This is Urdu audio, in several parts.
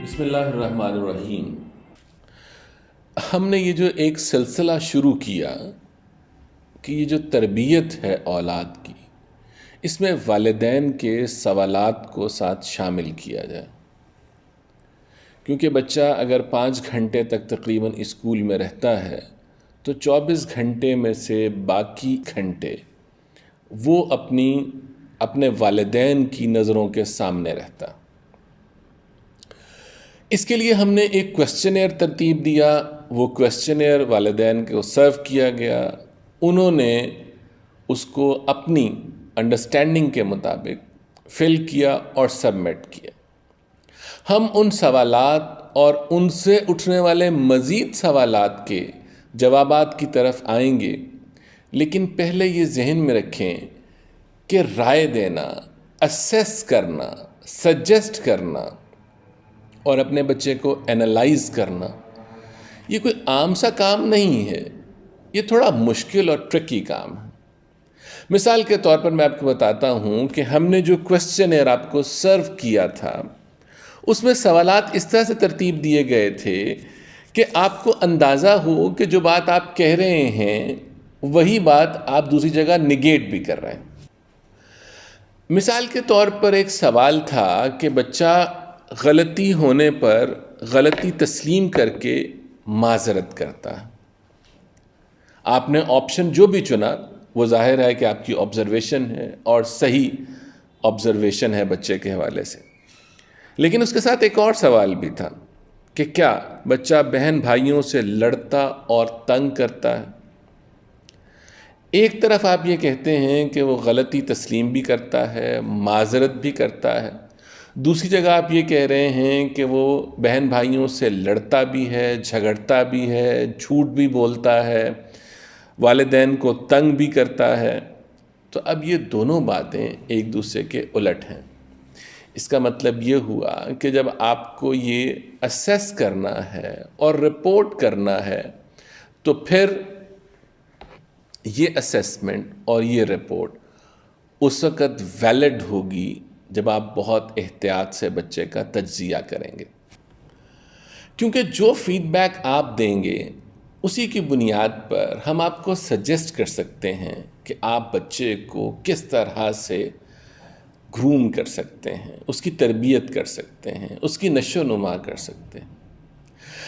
بسم اللہ الرحمن الرحیم۔ ہم نے یہ جو ایک سلسلہ شروع کیا کہ یہ جو تربیت ہے اولاد کی، اس میں والدین کے سوالات کو ساتھ شامل کیا جائے، کیونکہ بچہ اگر 5 گھنٹے تک تقریباً اسکول میں رہتا ہے تو 24 گھنٹے میں سے باقی گھنٹے وہ اپنے والدین کی نظروں کے سامنے رہتا۔ اس کے لیے ہم نے ایک کویسچنئر ترتیب دیا، وہ کویسچنئر والدین کو سرو کیا گیا، انہوں نے اس کو اپنی انڈرسٹینڈنگ کے مطابق فل کیا اور سبمٹ کیا۔ ہم ان سوالات اور ان سے اٹھنے والے مزید سوالات کے جوابات کی طرف آئیں گے، لیکن پہلے یہ ذہن میں رکھیں کہ رائے دینا، اسیس کرنا، سجیسٹ کرنا اور اپنے بچے کو اینالائز کرنا یہ کوئی عام سا کام نہیں ہے، یہ تھوڑا مشکل اور ٹرکی کام ہے۔ مثال کے طور پر میں آپ کو بتاتا ہوں کہ ہم نے جو کویسچنئر آپ کو سرو کیا تھا اس میں سوالات اس طرح سے ترتیب دیے گئے تھے کہ آپ کو اندازہ ہو کہ جو بات آپ کہہ رہے ہیں وہی بات آپ دوسری جگہ نگیٹ بھی کر رہے ہیں۔ مثال کے طور پر ایک سوال تھا کہ بچہ غلطی ہونے پر غلطی تسلیم کر کے معذرت کرتا ہے۔ آپ نے آپشن جو بھی چنا وہ ظاہر ہے کہ آپ کی آبزرویشن ہے اور صحیح آبزرویشن ہے بچے کے حوالے سے، لیکن اس کے ساتھ ایک اور سوال بھی تھا کہ کیا بچہ بہن بھائیوں سے لڑتا اور تنگ کرتا ہے؟ ایک طرف آپ یہ کہتے ہیں کہ وہ غلطی تسلیم بھی کرتا ہے، معذرت بھی کرتا ہے، دوسری جگہ آپ یہ کہہ رہے ہیں کہ وہ بہن بھائیوں سے لڑتا بھی ہے، جھگڑتا بھی ہے، جھوٹ بھی بولتا ہے، والدین کو تنگ بھی کرتا ہے۔ تو اب یہ دونوں باتیں ایک دوسرے کے الٹ ہیں۔ اس کا مطلب یہ ہوا کہ جب آپ کو یہ اسیس کرنا ہے اور رپورٹ کرنا ہے تو پھر یہ اسیسمنٹ اور یہ رپورٹ اس وقت ویلڈ ہوگی جب آپ بہت احتیاط سے بچے کا تجزیہ کریں گے، کیونکہ جو فیڈ بیک آپ دیں گے اسی کی بنیاد پر ہم آپ کو سجیسٹ کر سکتے ہیں کہ آپ بچے کو کس طرح سے گروم کر سکتے ہیں، اس کی تربیت کر سکتے ہیں، اس کی نشو و نما کر سکتے ہیں۔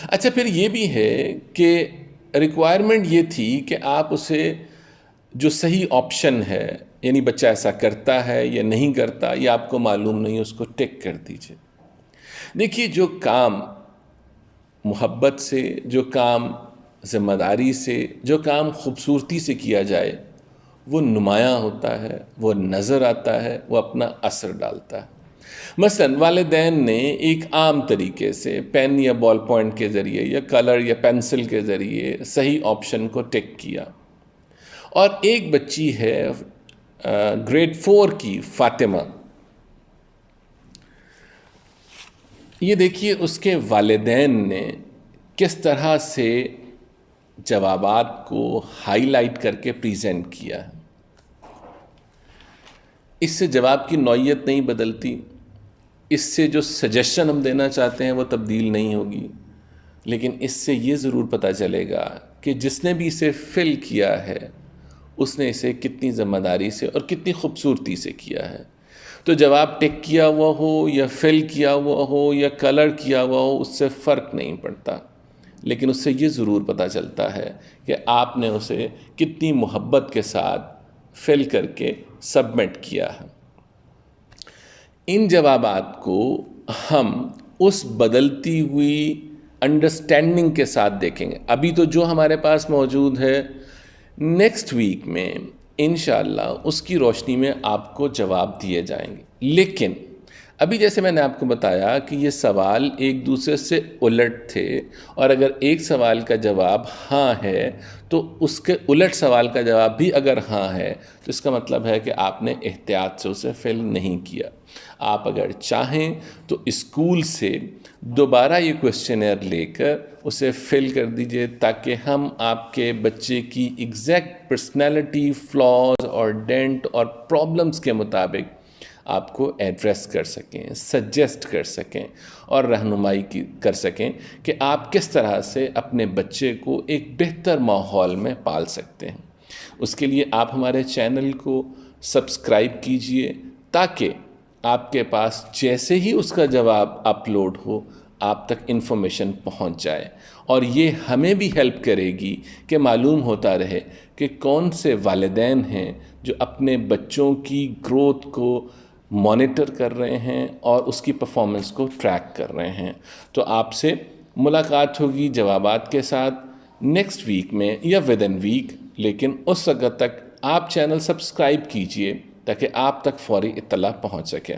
اچھا، پھر یہ بھی ہے کہ ریکوائرمنٹ یہ تھی کہ آپ اسے جو صحیح آپشن ہے، یعنی بچہ ایسا کرتا ہے یا نہیں کرتا یہ آپ کو معلوم نہیں، اس کو ٹک کر دیجئے۔ دیکھیے، جو کام محبت سے، جو کام ذمہ داری سے، جو کام خوبصورتی سے کیا جائے وہ نمایاں ہوتا ہے، وہ نظر آتا ہے، وہ اپنا اثر ڈالتا ہے۔ مثلاً والدین نے ایک عام طریقے سے پین یا بال پوائنٹ کے ذریعے یا کلر یا پینسل کے ذریعے صحیح آپشن کو ٹک کیا، اور ایک بچی ہے گریڈ 4 کی فاطمہ، یہ دیکھیے اس کے والدین نے کس طرح سے جوابات کو ہائی لائٹ کر کے پریزنٹ کیا ہے۔ اس سے جواب کی نوعیت نہیں بدلتی، اس سے جو سجیشن ہم دینا چاہتے ہیں وہ تبدیل نہیں ہوگی، لیکن اس سے یہ ضرور پتہ چلے گا کہ جس نے بھی اسے فل کیا ہے اس نے اسے کتنی ذمہ داری سے اور کتنی خوبصورتی سے کیا ہے۔ تو جواب ٹک کیا ہوا ہو یا فل کیا ہوا ہو یا کلر کیا ہوا ہو اس سے فرق نہیں پڑتا، لیکن اس سے یہ ضرور پتہ چلتا ہے کہ آپ نے اسے کتنی محبت کے ساتھ فل کر کے سبمٹ کیا ہے۔ ان جوابات کو ہم اس بدلتی ہوئی انڈرسٹینڈنگ کے ساتھ دیکھیں گے۔ ابھی تو جو ہمارے پاس موجود ہے، نیکسٹ ویک میں انشاءاللہ اس کی روشنی میں آپ کو جواب دیے جائیں گے۔ لیکن ابھی جیسے میں نے آپ کو بتایا کہ یہ سوال ایک دوسرے سے الٹ تھے، اور اگر ایک سوال کا جواب ہاں ہے تو اس کے الٹ سوال کا جواب بھی اگر ہاں ہے تو اس کا مطلب ہے کہ آپ نے احتیاط سے اسے فل نہیں کیا۔ آپ اگر چاہیں تو اسکول سے دوبارہ یہ کویسچنئر لے کر اسے فل کر دیجئے، تاکہ ہم آپ کے بچے کی ایگزیکٹ پرسنالٹی، فلاز اور ڈینٹ اور پرابلمز کے مطابق آپ کو ایڈریس کر سکیں، سجیسٹ کر سکیں اور رہنمائی کر سکیں کہ آپ کس طرح سے اپنے بچے کو ایک بہتر ماحول میں پال سکتے ہیں۔ اس کے لیے آپ ہمارے چینل کو سبسکرائب کیجئے تاکہ آپ کے پاس جیسے ہی اس کا جواب اپلوڈ ہو آپ تک انفارمیشن پہنچ جائے، اور یہ ہمیں بھی ہیلپ کرے گی کہ معلوم ہوتا رہے کہ کون سے والدین ہیں جو اپنے بچوں کی گروتھ کو مانیٹر کر رہے ہیں اور اس کی پرفارمنس کو ٹریک کر رہے ہیں۔ تو آپ سے ملاقات ہوگی جوابات کے ساتھ نیکسٹ ویک میں یا ود ان ویک، لیکن اس وقت تک آپ چینل سبسکرائب کیجئے تاکہ آپ تک فوری اطلاع پہنچ سکے۔